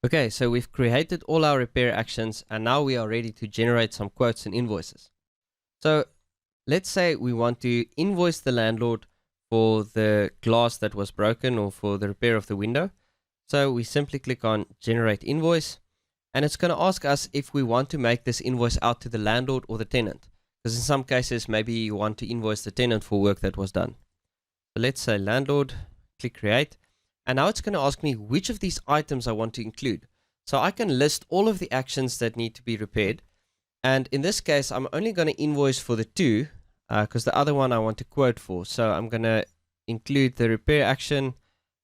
Okay, so we've created all our repair actions and now we are ready to generate some quotes and invoices. So let's say we want to invoice the landlord for the glass that was broken or for the repair of the window. So we simply click on generate invoice and it's going to ask us if we want to make this invoice out to the landlord or the tenant. Because in some cases maybe you want to invoice the tenant for work that was done. So let's say landlord, click create. And now it's going to ask me which of these items I want to include. So I can list all of the actions that need to be repaired. And in this case, I'm only going to invoice for the two, because the other one I want to quote for. So I'm going to include the repair action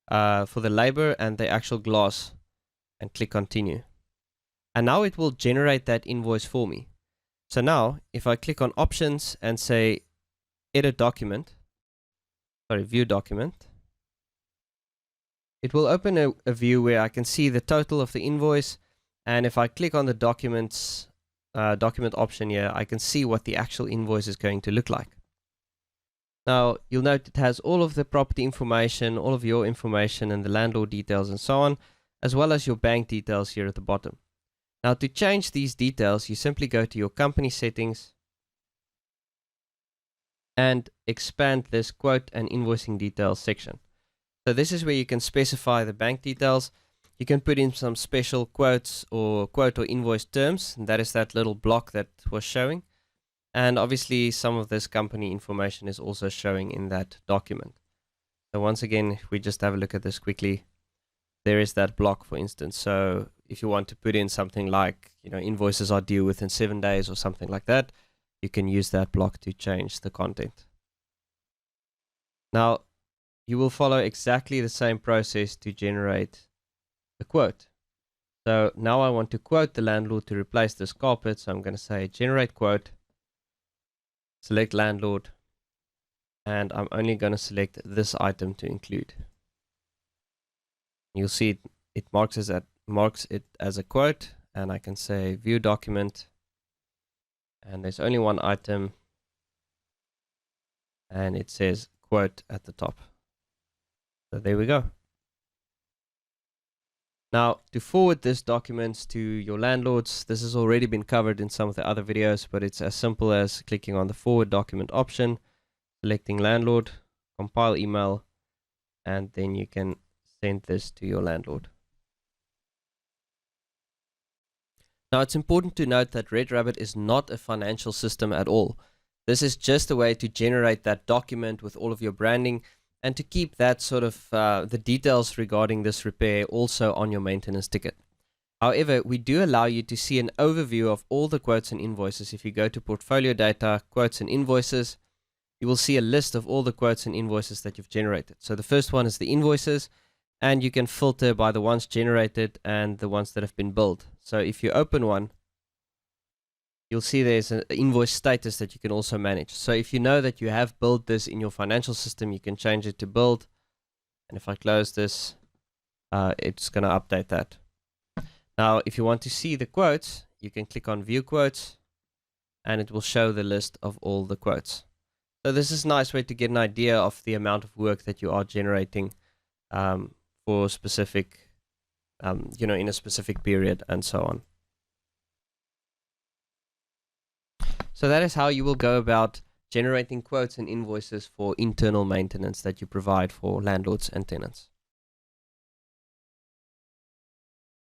for the labor and the actual glass and click continue. And now it will generate that invoice for me. So now if I click on options and say edit document, view document, it will open a view where I can see the total of the invoice, and if I click on the document option here, I can see what the actual invoice is going to look like. Now you'll note it has all of the property information, all of your information and the landlord details and so on, as well as your bank details here at the bottom. Now to change these details, you simply go to your company settings and expand this quote and invoicing details section. So this is where you can specify the bank details. You can put in some special quotes or quote or invoice terms. And that is that little block that was showing. And obviously some of this company information is also showing in that document. So once again, if we just have a look at this quickly, there is that block, for instance. So if you want to put in something like, invoices are due within 7 days or something like that, you can use that block to change the content. Now, you will follow exactly the same process to generate a quote. So now I want to quote the landlord to replace this carpet. So I'm going to say generate quote, select landlord, and I'm only going to select this item to include. You'll see it marks it as a quote, and I can say view document, and there's only one item, and it says quote at the top. So there we go. Now to forward this document to your landlords, this has already been covered in some of the other videos, but it's as simple as clicking on the forward document option, selecting landlord, compile email, and then you can send this to your landlord. Now it's important to note that Red Rabbit is not a financial system at all. This is just a way to generate that document with all of your branding and to keep that sort of the details regarding this repair also on your maintenance ticket. However, we do allow you to see an overview of all the quotes and invoices. If you go to portfolio data, quotes and invoices, you will see a list of all the quotes and invoices that you've generated. So the first one is the invoices, and you can filter by the ones generated and the ones that have been billed. So if you open one, you'll see there's an invoice status that you can also manage. So if you know that you have billed this in your financial system, you can change it to billed. And if I close this, it's going to update that. Now, if you want to see the quotes, you can click on view quotes and it will show the list of all the quotes. So this is a nice way to get an idea of the amount of work that you are generating for specific, in a specific period and so on. So that is how you will go about generating quotes and invoices for internal maintenance that you provide for landlords and tenants.